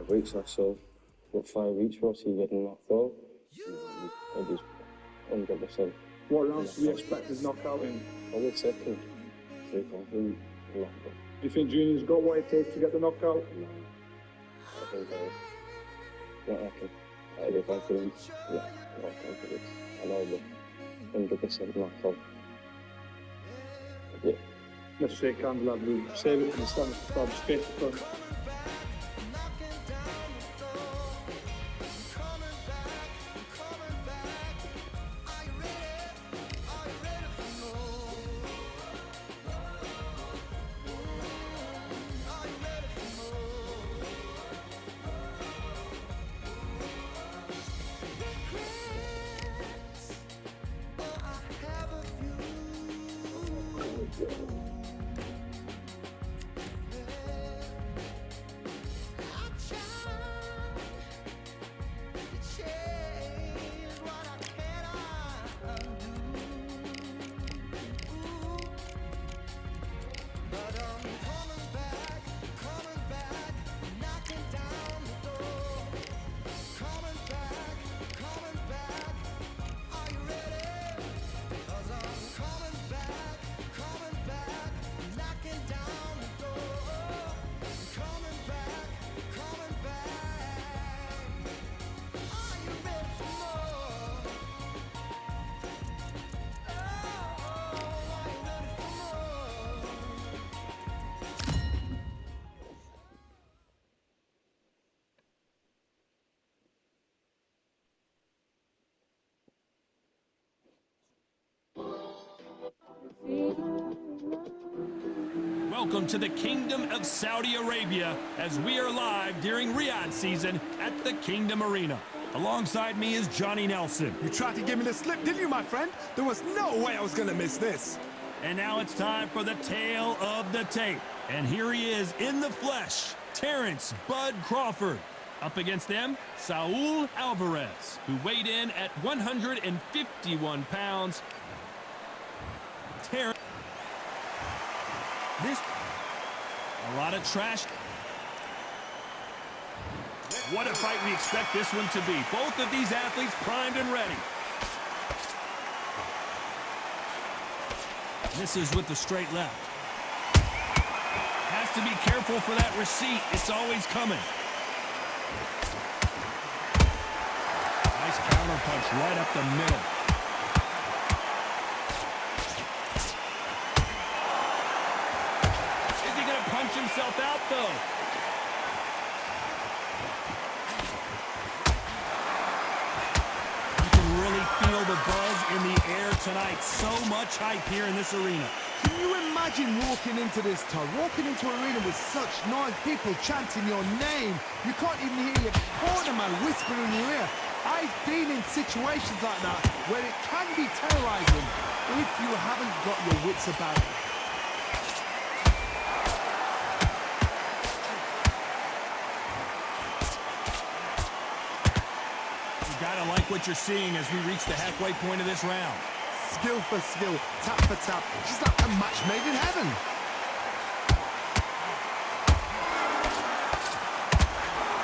weeks or so. What, 5 weeks for us, he getting knocked out. It is 100%. What rounds do we expect his knockout in? I would say two. He knocked out. Do you think Junior's got what it takes to get the knockout? No. I think I reckon. I have confidence. Yeah, no confidence. I know the 100% knockout. Yeah. Let's shake hands, lad. We'll save it for the stand for straight to front. Welcome to the Kingdom of Saudi Arabia as we are live during Riyadh season at the Kingdom Arena. Alongside me is Johnny Nelson. You tried to give me the slip, didn't you, my friend? There was no way I was going to miss this. And now it's time for the tale of the tape. And here he is in the flesh, Terrence Bud Crawford. Up against them, Saul Alvarez, who weighed in at 151 pounds. Terrence. A lot of trash. What a fight we expect this one to be. Both of these athletes primed and ready. Misses with the straight left. Has to be careful for that receipt. It's always coming. Nice counter punch right up the middle. Punch himself out, though. You can really feel the buzz in the air tonight. So much hype here in this arena. Can you imagine walking into this, Todd? Walking into an arena with such noise, people chanting your name. You can't even hear your cornerman whispering in your ear. I've been in situations like that where it can be terrorizing if you haven't got your wits about it. Gotta like what you're seeing as we reach the halfway point of this round. Skill for skill, tap for tap. She's like a match made in heaven.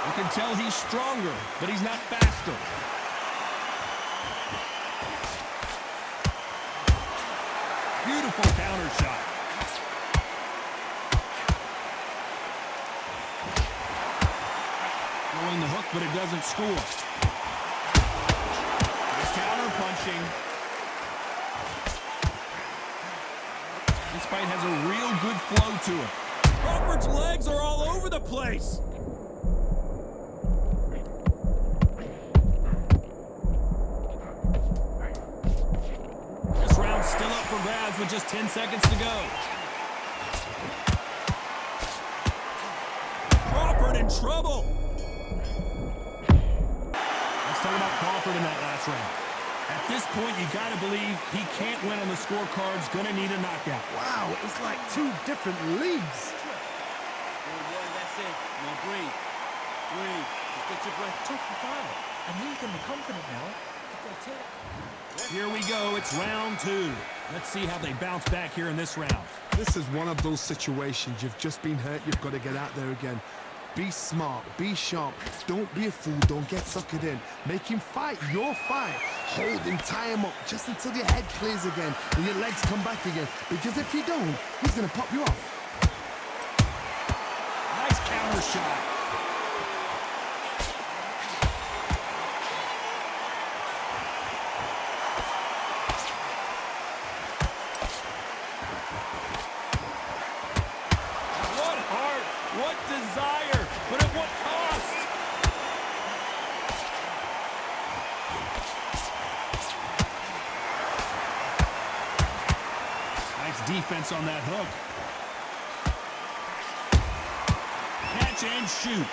You can tell he's stronger, but he's not faster. Beautiful counter shot. Throwing the hook, but it doesn't score. Counter punching. This fight has a real good flow to it. Crawford's legs are all over the place. This round's still up for grabs with just 10 seconds to go. Crawford in trouble. Let's talk about Crawford in that last round. At this point, you gotta believe he can't win on the scorecards, gonna need a knockout. Wow, it's like two different leagues. That's it. Now breathe. Breathe. Just get your breath. Tough to fight. And he's gonna be confident now. Here we go, it's round two. Let's see how they bounce back here in this round. This is one of those situations. You've just been hurt, you've got to get out there again. Be smart, be sharp, don't be a fool, don't get suckered in. Make him fight your fight. Hold him, tie him up, just until your head clears again and your legs come back again. Because if you don't, he's going to pop you off. Nice counter shot. What heart, what desire, but at what cost? Nice defense on that hook. Catch and shoot.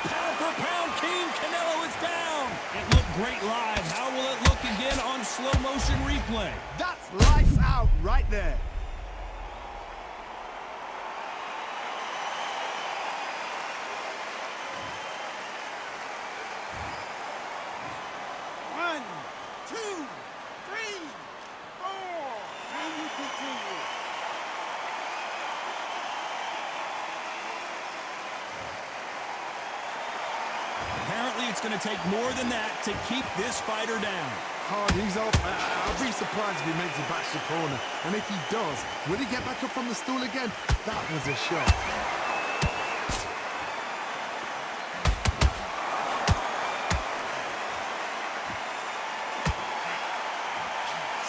Pound for pound, King Canelo is down. It looked great live. How will it look again on slow motion replay? That's lights out right there. One, two, three, four. Can you continue? Apparently, it's going to take more than that to keep this fighter down. Hard, he's up. I'll be surprised if he makes it back to the corner. And if he does, will he get back up from the stool again? That was a shot.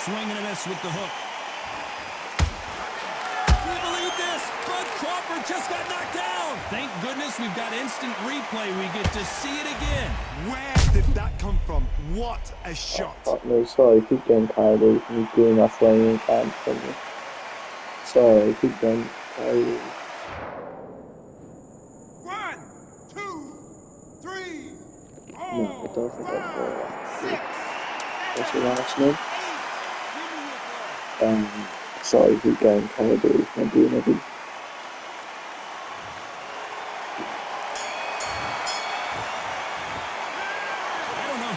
Swing and a miss with the hook. Can you believe this? Bud Crawford just got knocked down. Thank goodness we've got instant replay. We get to see it again. Where did that come from? What a shot. No, sorry, keep getting tired of me doing my flaming time for me. Sorry, keep getting tired of me. 1, 2, 3, 4, No, I don't think I've got 6, What's your last name? 8. Give me your ball. Sorry, keep going tired of me doing everything.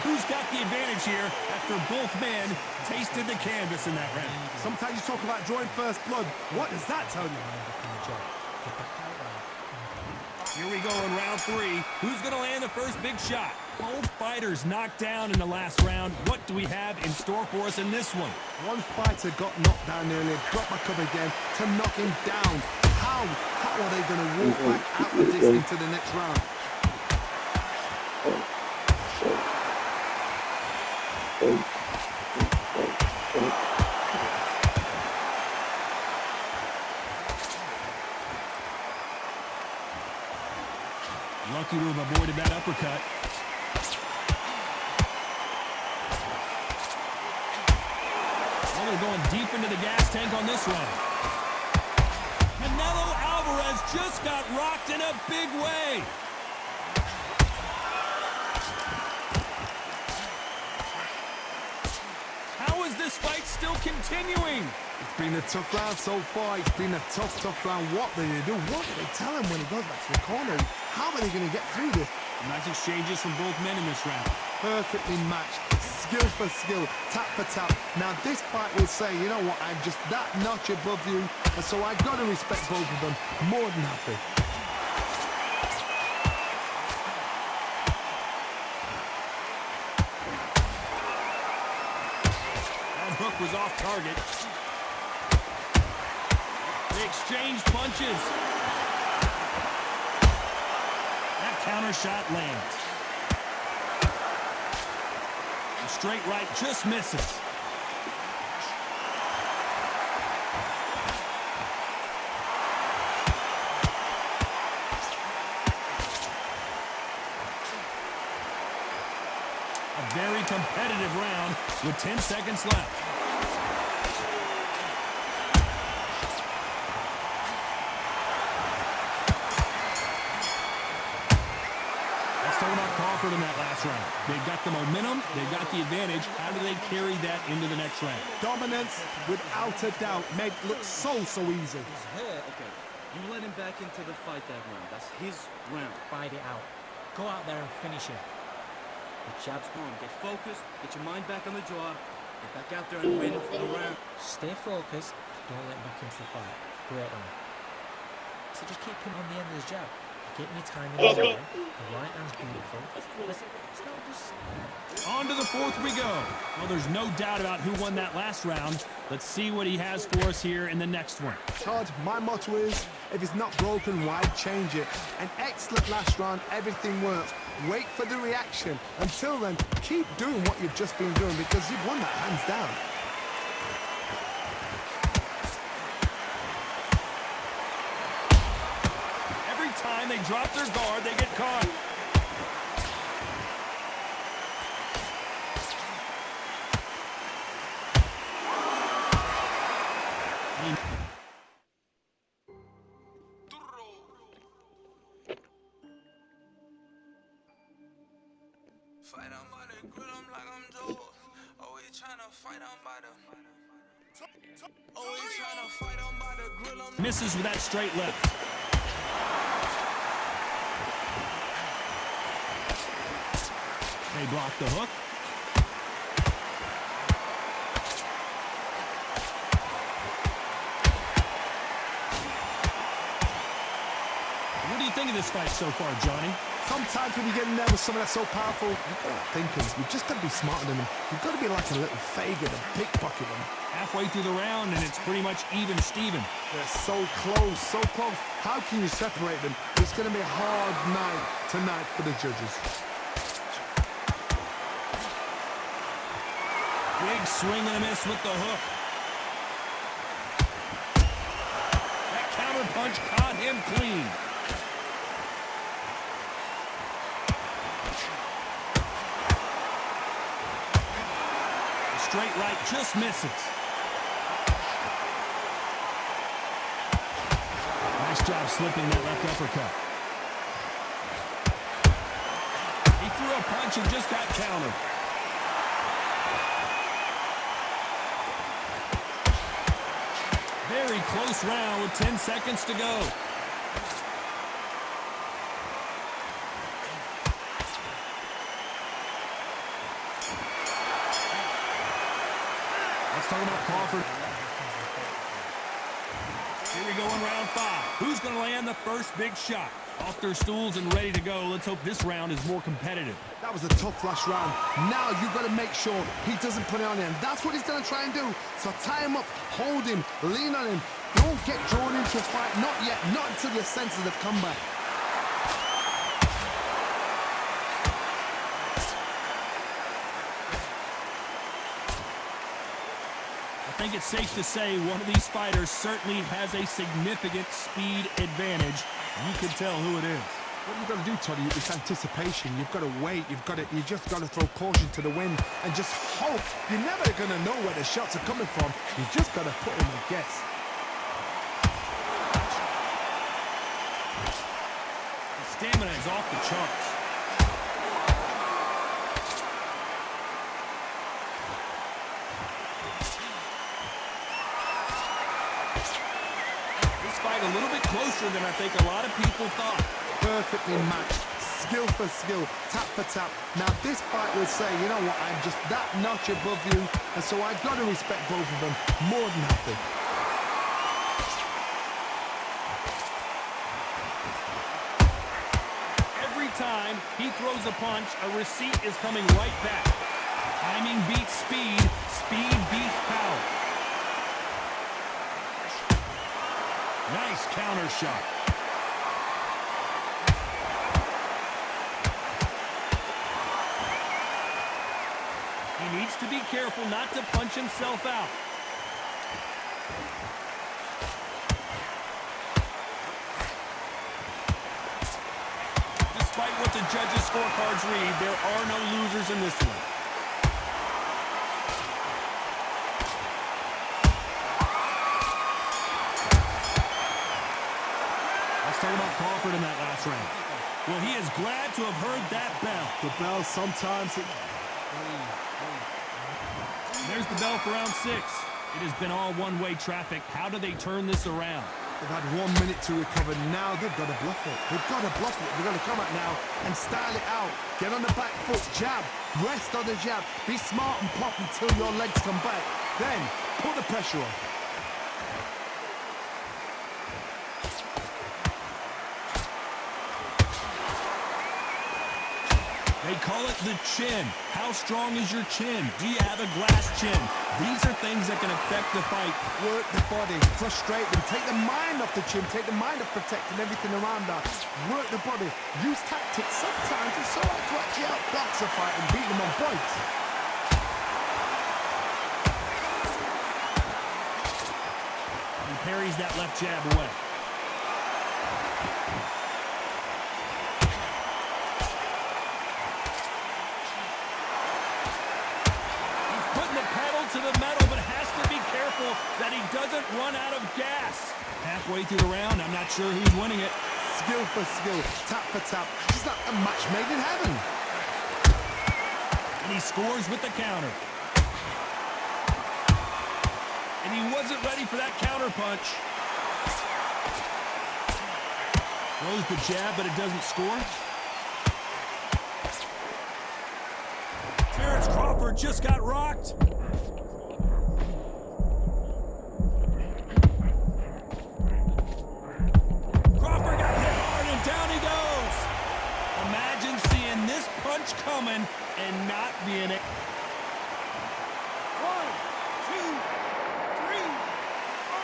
Who's got the advantage here after both men tasted the canvas in that round? Sometimes you talk about drawing first blood. What does that tell you? Here we go in round 3. Who's going to land the first big shot? Both fighters knocked down in the last round. What do we have in store for us in this one? One fighter got knocked down earlier, dropped back up again to knock him down. How are they going to walk back out of this into the next round? Lucky to have avoided that uppercut. Well, they're going deep into the gas tank on this one. Canelo Alvarez just got rocked in a big way. How is this fight still continuing? It's been a tough round so far. It's been a tough round. What do they do? What do they tell him when he goes back to the corner? How are they going to get through this? Nice exchanges from both men in this round. Perfectly matched. Skill for skill. Tap for tap. Now this fight will say, you know what, I'm just that notch above you. And so I've got to respect both of them. More than happy. That hook was off target. They exchanged punches. That counter shot lands. The straight right just misses. A very competitive round with 10 seconds left. In that last round. They've got the momentum, they've got the advantage. How do they carry that into the next round? Dominance, without a doubt, made look so easy. Okay, you let him back into the fight that round. That's his round. Fight it out. Go out there and finish him. The jab's on. Get focused. Get your mind back on the draw. Get back out there and win the round. Stay focused. Don't let back into the fight. Great round. So just keep him on the end of his jab. Getting your timing on the right hand's beautiful. On to the fourth we go. Well, there's no doubt about who won that last round. Let's see what he has for us here in the next one. Todd, my motto is, if it's not broken, why change it? An excellent last round, everything works. Wait for the reaction. Until then, keep doing what you've just been doing because you've won that hands down. Every time they drop their guard, they get caught. Misses with that straight left. They block the hook. What do you think of this fight so far, Johnny? Sometimes when you get in there with someone that's so powerful, you've got to think you've just got to be smarter than them. You've got to be like a little faggot and pickpocket them. Halfway through the round, and it's pretty much even Steven. They're so close, so close. How can you separate them? It's going to be a hard night tonight for the judges. Big swing and a miss with the hook. That counter punch caught him clean. The straight right just misses. Nice job slipping that left uppercut. He threw a punch and just got countered. Very close round with 10 seconds to go. Let's talk about Crawford. Here we go in round 5. Who's going to land the first big shot? Off their stools and ready to go. Let's hope this round is more competitive. That was a tough last round. Now you've got to make sure he doesn't put it on him. That's what he's going to try and do. So tie him up, hold him, lean on him. Don't get drawn into a fight. Not yet. Not until your senses have come back. I think it's safe to say one of these fighters certainly has a significant speed advantage. You can tell who it is. What you've got to do, Toddy, is anticipation. You've got to wait. You just got to throw caution to the wind and just hope. You're never going to know where the shots are coming from. You just got to put in a guess. The stamina is off the charts. A little bit closer than I think a lot of people thought. Perfectly matched, skill for skill, tap for tap. Now this fight will say, you know what, I'm just that notch above you, and so I've got to respect both of them more than happy. Every time he throws a punch, a receipt is coming right back. Timing beats speed, speed beats power. Nice counter shot. He needs to be careful not to punch himself out. Despite what the judges' scorecards read, there are no losers in this one. Talking about Crawford in that last round. Well, he is glad to have heard that bell. The bell sometimes... There's the bell for round 6. It has been all one-way traffic. How do they turn this around? They've had 1 minute to recover. Now they've got to bluff it. They've got to bluff it. They've got to come out now and style it out. Get on the back foot, jab. Rest on the jab. Be smart and pop until your legs come back. Then put the pressure on. They call it the chin. How strong is your chin? Do you have a glass chin? These are things that can affect the fight. Work the body, frustrate them, take the mind off the chin, take the mind off protecting everything around that. Work the body, use tactics. Sometimes it's all right to actually outbox a fight and beat them on points. He parries that left jab away. To the metal, but has to be careful that he doesn't run out of gas. Halfway through the round, I'm not sure who's winning it. Skill for skill, tap for tap. It's like a match made in heaven. And he scores with the counter. And he wasn't ready for that counter punch. Throws the jab, but it doesn't score. Terrence Crawford just got rocked. Coming and not being it. 1, 2, 3, 4,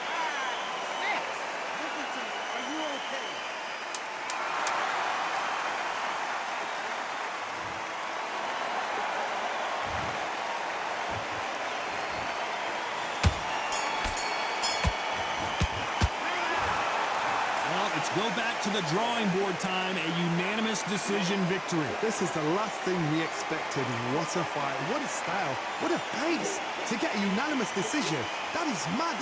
5, 6. Listen to me. Are you okay? Well, it's go back to the drawing board time, a unanimous decision victory. This is the last thing we expected. What a fight, what a style, what a pace to get a unanimous decision. That is mad.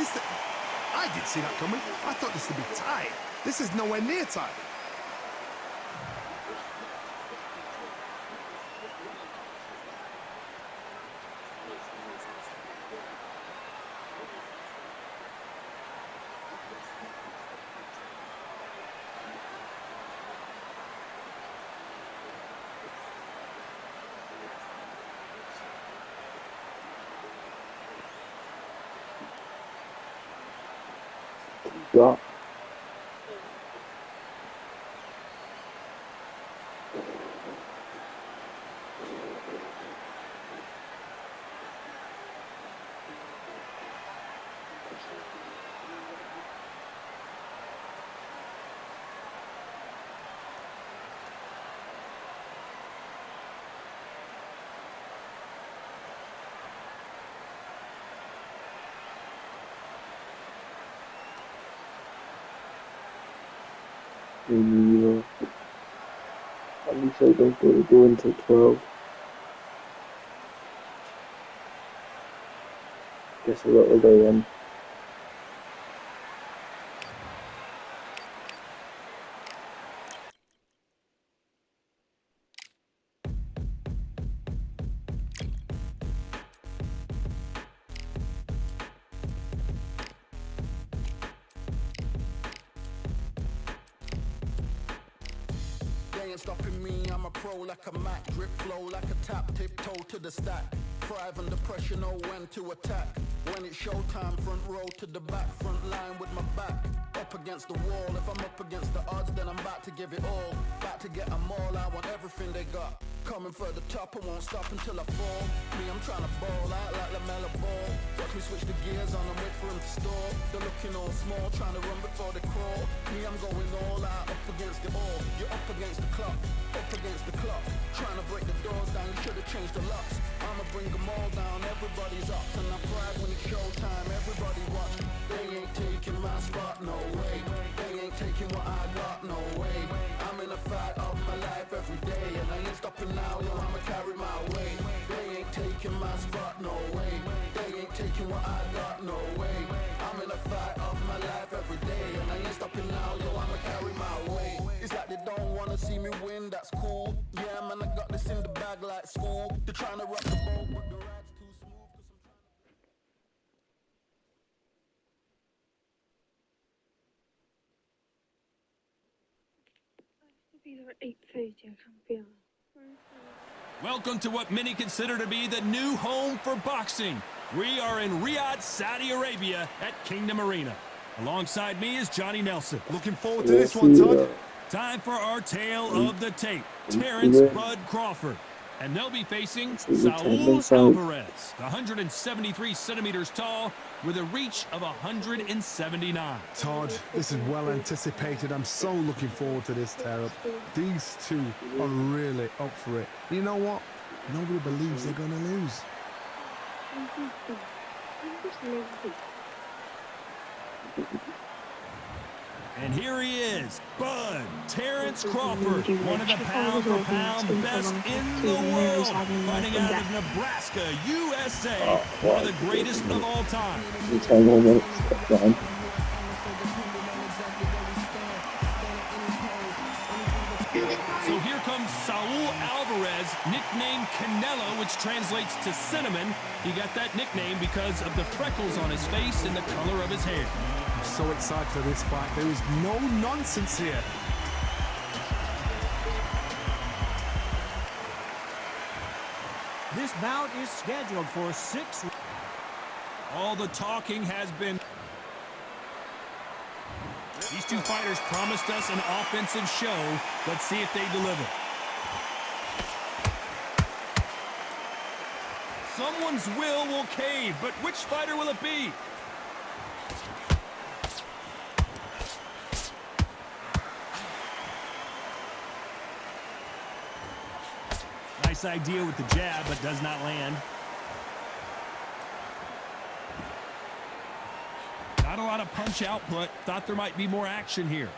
I didn't see that coming. I thought this would be tight. This is nowhere near tight. Got. At least I don't go into 12. Guess a little day then. Stopping me, I'm a pro like a Mac. Drip flow like a tap, tiptoe to the stack. Thrive under pressure, know when to attack. When it's showtime, front row to the back. Front line with my back up against the wall. If I'm up against the odds, then I'm about to give it all. About to get them all, I want everything they got. Coming for the top, I won't stop until I fall. Me, I'm trying to ball out like LaMelo Ball. Watch me switch the gears on and wait for him to stall. They're looking all small, trying to run before they crawl. Me, I'm going all out, up against it all. You're up against the clock, up against the clock. Trying to break the doors down, you should have changed the locks. I'ma bring them all down, everybody's up. And I thrive when it's showtime, everybody watch. They ain't taking my spot, no way. They ain't taking what I got, no way. I'm in a fight of my life every day, and I ain't stopping now, yo, I'ma carry my weight. They ain't taking my spot, no way. They ain't taking what I got, no way. I'm in a fight of my life every day, and I ain't stopping now, yo, I'ma carry my weight. It's like they don't wanna see me win, that's cool. Yeah, man, I got this in the bag like school. They're trying to rock the boat, but the ride's too smooth. Be there at 8:30, I can't be on. Welcome to what many consider to be the new home for boxing. We are in Riyadh, Saudi Arabia at Kingdom Arena. Alongside me is Johnny Nelson. Looking forward to this one, Todd. Time for our tale of the tape. Terrence Bud Crawford. And they'll be facing Saul Alvarez, 173 centimeters tall, with a reach of 179. Todd, this is well anticipated. I'm so looking forward to this tear-up. These two are really up for it. You know what? Nobody believes they're going to lose. And here he is, Bud Terrence Crawford, one of the pound-for-pound best in the world, fighting out of Nebraska, USA, one of the greatest of all time. So here comes Saul Alvarez, nicknamed Canelo, which translates to cinnamon. He got that nickname because of the freckles on his face and the color of his hair. I'm so excited for this fight. There is no nonsense here. This bout is scheduled for 6. All the talking has been. These two fighters promised us an offensive show. Let's see if they deliver. Someone's will cave, but which fighter will it be? Nice idea with the jab, but does not land. Not a lot of punch output. Thought there might be more action here.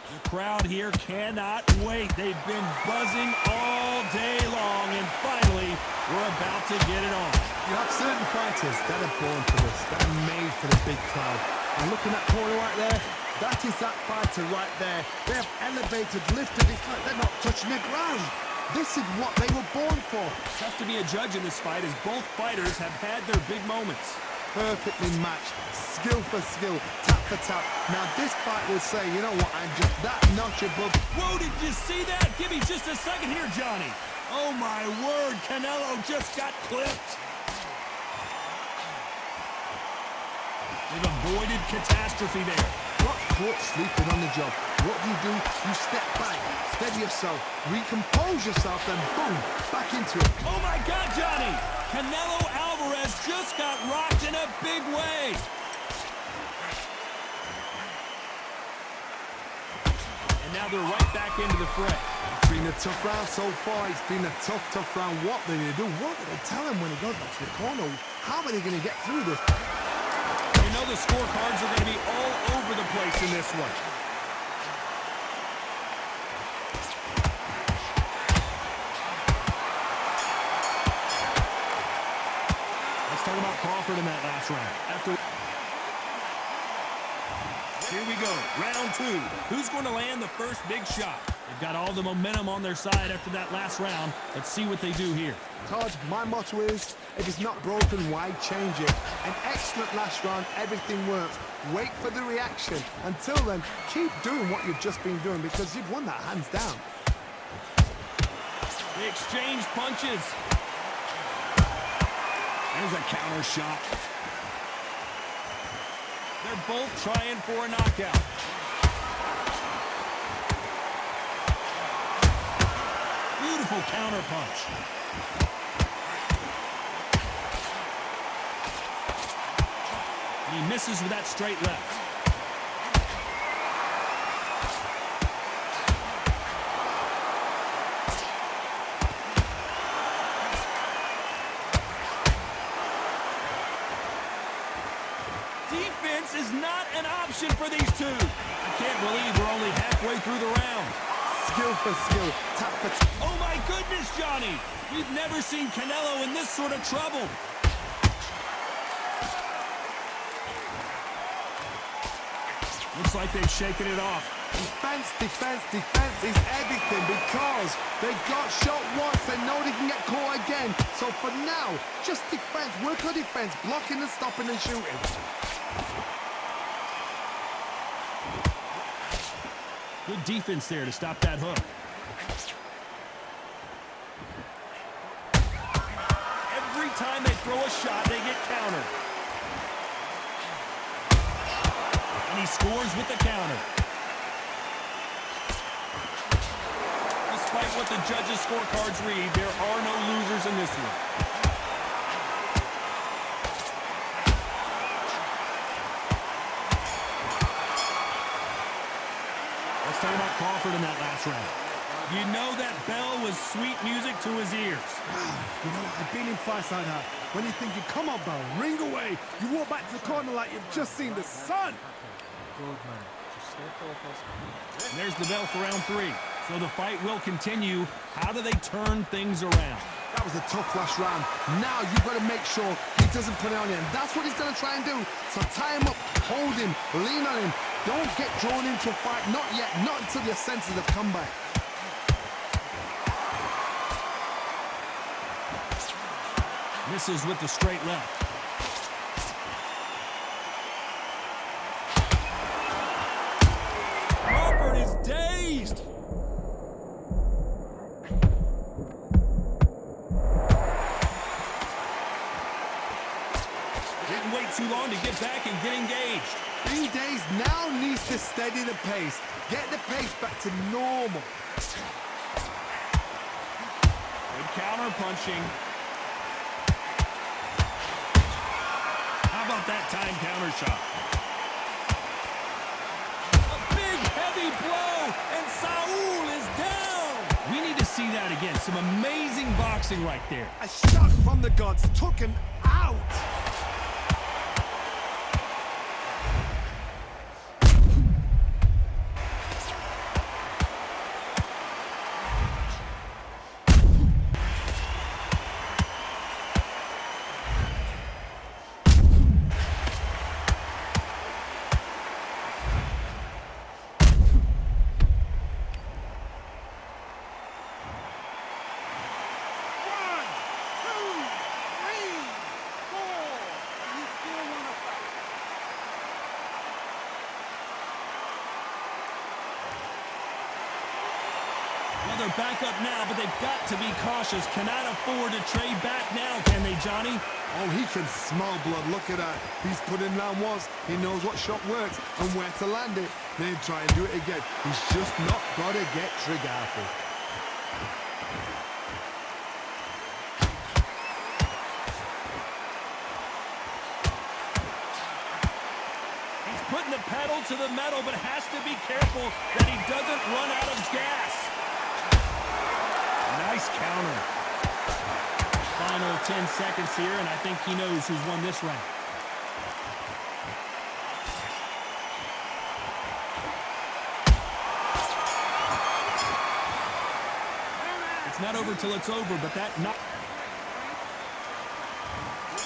The crowd here cannot wait. They've been buzzing all day long, and finally, we're about to get it on. You have certain fighters that are born for this, that are made for the big crowd. And looking at corner right there, that is that fighter right there. They have elevated, lifted. It's like they're not touching the ground. This is what they were born for. Tough to be a judge in this fight as both fighters have had their big moments. Perfectly matched, skill for skill, tap for tap. Now this fight will say, you know what, I'm just that notch above. Whoa, did you see that? Give me just a second here, Johnny. Oh my word, Canelo just got clipped. They've avoided catastrophe there. Got caught sleeping on the job. What do? You step back, steady yourself, recompose yourself, then boom, back into it. Oh my God, Johnny! Canelo Alvarez just got rocked in a big way. And now they're right back into the fray. It's been a tough round so far. It's been a tough round. What did they do? What did they tell him when he goes back to the corner? How are they going to get through this? You know the scorecards are going to be all over the place in this one. Let's talk about Crawford in that last round. Here we go, round 2. Who's going to land the first big shot? They've got all the momentum on their side after that last round. Let's see what they do here. Todd, my motto is, if it's not broken, why change it? An excellent last round, everything works. Wait for the reaction. Until then, keep doing what you've just been doing because you've won that hands down. They exchange punches. There's a counter shot. They're both trying for a knockout. Beautiful counter punch. He misses with that straight left. Defense is not an option for these two. I can't believe we're only halfway through the round. Skill for skill, tap for tap. Oh my goodness, Johnny! We've never seen Canelo in this sort of trouble. Looks like they've shaken it off. Defense, defense, defense is everything because they got shot once. They know they can get caught again. So for now, just defense, work on defense, blocking and stopping and shooting. Good defense there to stop that hook. Every time they throw a shot, they get countered. And he scores with the counter. Despite what the judges' scorecards read, there are no losers in this one. Let's talk about Crawford in that last round. You know that bell was sweet music to his ears. You know, I've been in fights like that. When you're thinking, come on, bell, ring away. You walk back to the corner like you've just seen the sun. Good man. Just stay focused. And there's the bell for round 3. So the fight will continue. How do they turn things around? That was a tough last round. Now you've got to make sure he doesn't put it on you. And that's what he's going to try and do. So tie him up, hold him, lean on him. Don't get drawn into a fight. Not yet. Not until your senses have come back. Misses with the straight left. Crawford is dazed. Didn't wait too long to get back and get engaged. Being dazed now needs to steady the pace. Get the pace back to normal. Good counter punching. How about that time counter shot? A big heavy blow, and Saul is down. We need to see that again. Some amazing boxing right there. A shot from the gods took him out. Well, they're back up now, but they've got to be cautious. Cannot afford to trade back now, can they, Johnny? Oh, he can smell blood. Look at that. He's put in round once. He knows what shot works and where to land it. Then try and do it again. He's just not got to get trigger happy. He's putting the pedal to the metal, but has to be careful that he doesn't run out of gas. Nice counter. Final 10 seconds here, and I think he knows who's won this round. It's not over till it's over, but that not.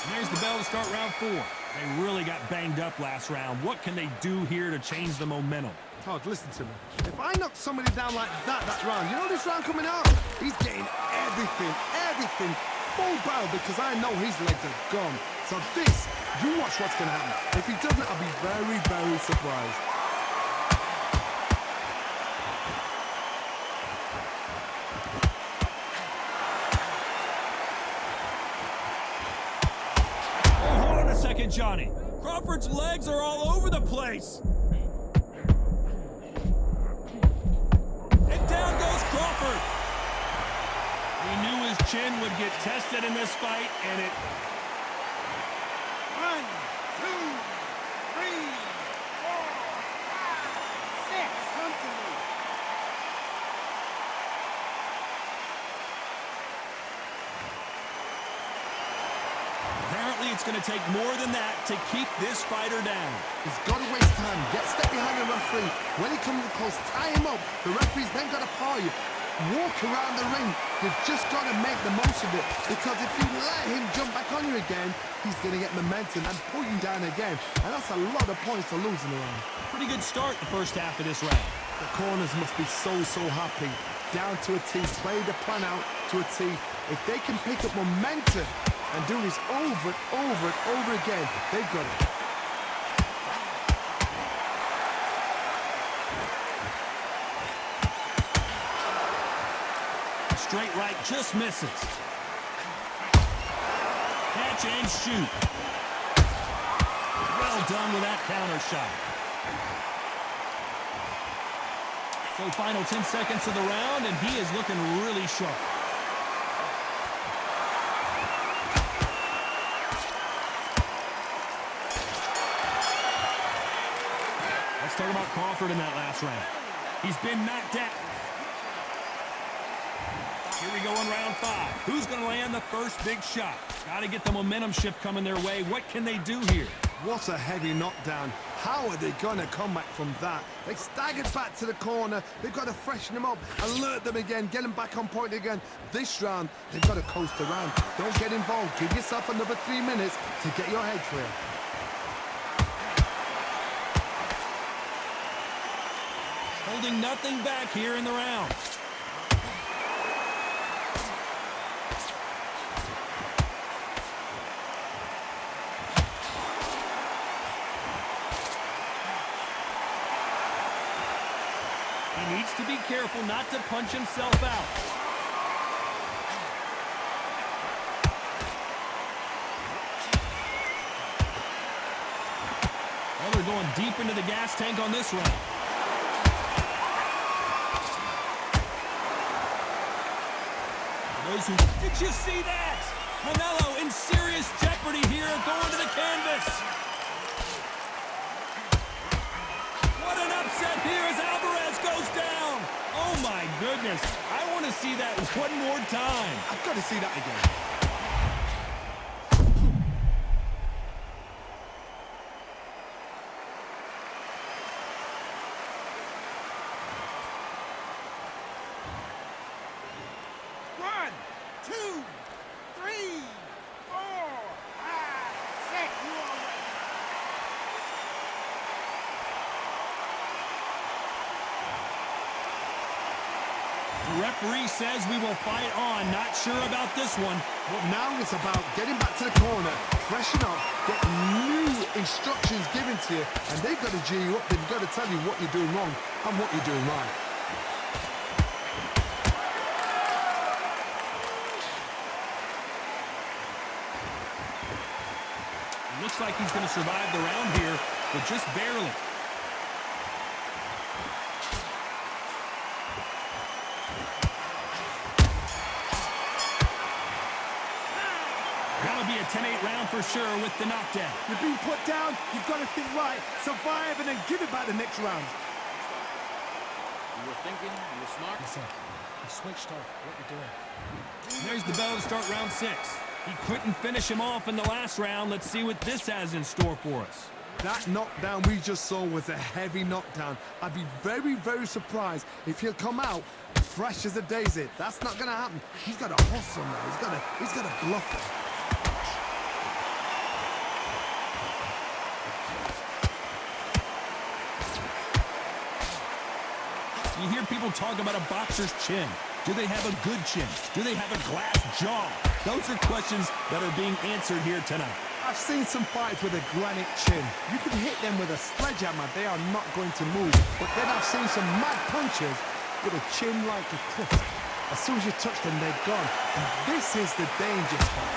And there's the bell to start round 4. They really got banged up last round. What can they do here to change the momentum? Todd, listen to me. If I knock somebody down like that round, you know this round coming out? He's getting everything full barrel because I know his legs are gone. So this, you watch what's going to happen. If he doesn't, I'll be very, very surprised. Oh, hold on a second, Johnny. Crawford's legs are all over the place. And down goes Crawford. He knew his chin would get tested in this fight, and it... 1, 2, 3, 4, 5, 6. Come to me. Apparently, it's going to take more than that to keep this fighter down. He's got to waste time. Get step behind the referee. When he comes close, tie him up. The referee's then got to paw you. Walk around the ring. You've just got to make the most of it. Because if you let him jump back on you again, he's going to get momentum and pull you down again. And that's a lot of points to lose in the round. Pretty good start the first half of this round. The corners must be so happy. Down to a T. Play the plan out to a T. If they can pick up momentum and do this over and over again, they've got it. Straight right just misses. catch and shoot. Well done with that counter shot. So final 10 seconds of the round, and he is looking really sharp. Let's talk about Crawford in that last round. He's been knocked out. Here we go in round 5. Who's going to land the first big shot? Got to get the momentum shift coming their way. What can they do here? What a heavy knockdown. How are they going to come back from that? They staggered back to the corner. They've got to freshen them up, alert them again, get them back on point again. This round, they've got to coast around. Don't get involved. Give yourself another 3 minutes to get your head clear. Holding nothing back here in the round. He needs to be careful not to punch himself out. Well, they're going deep into the gas tank on this round. Did you see that? Canelo in serious jeopardy here, going to the canvas. What an upset here as Alvarez goes down. Oh my goodness. I want to see that one more time. I've got to see that again. The referee says we will fight on. Not sure about this one. Well, now it's about getting back to the corner, freshen up, get new instructions given to you, and they've got to G you up. They've got to tell you what you're doing wrong and what you're doing right. Looks like he's going to survive the round here, but just barely. That'll be a 10-8 round for sure with the knockdown. You're being put down, you've got to think right, survive, and then give it back the next round. You were thinking, you were smart. Listen, you switched off. What you doing? There's the bell to start round 6. He couldn't finish him off in the last round. Let's see what this has in store for us. That knockdown we just saw was a heavy knockdown. I'd be very, very surprised if he'll come out fresh as a daisy. That's not going to happen. He's got to hustle now. He's got to bluff it. You hear people talk about a boxer's chin. Do they have a good chin? Do they have a glass jaw? Those are questions that are being answered here tonight. I've seen some fights with a granite chin. You can hit them with a sledgehammer. They are not going to move. But then I've seen some mad punches with a chin like a cliff. As soon as you touch them, they're gone. And this is the danger spot.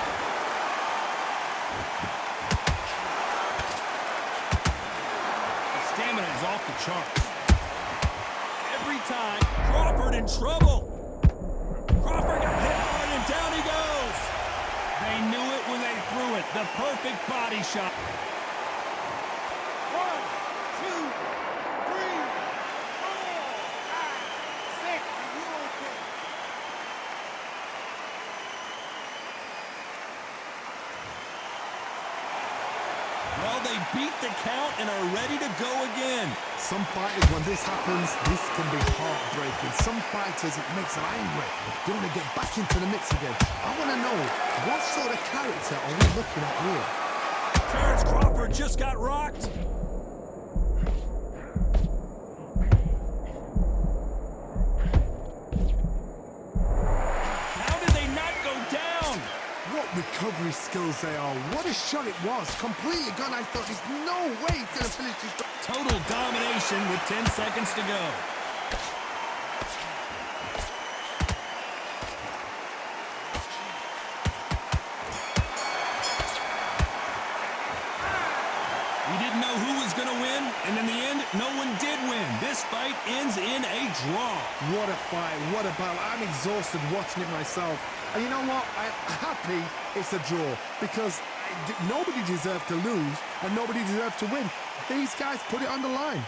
The stamina is off the charts. Every time, Crawford in trouble. Crawford got hit hard and down he goes. They knew it when they threw it. The perfect body shot. 1, 2, 3, 4, 5, 6. You okay? Well, they beat the count and are ready to go again. Some fighters, when this happens, this can be heartbreaking. Some fighters, it makes them angry. They want to get back into the mix again. I want to know, what sort of character are we looking at here? Terrence Crawford just got rocked. How did they not go down? What recovery skills they are. What a shot it was. Completely gone. I thought there's no way he's going to finish this. Total domination with 10 seconds to go. And in the end, no one did win. This fight ends in a draw. What a fight, what a battle. I'm exhausted watching it myself. And you know what? I'm happy it's a draw because nobody deserved to lose and nobody deserved to win. These guys put it on the line.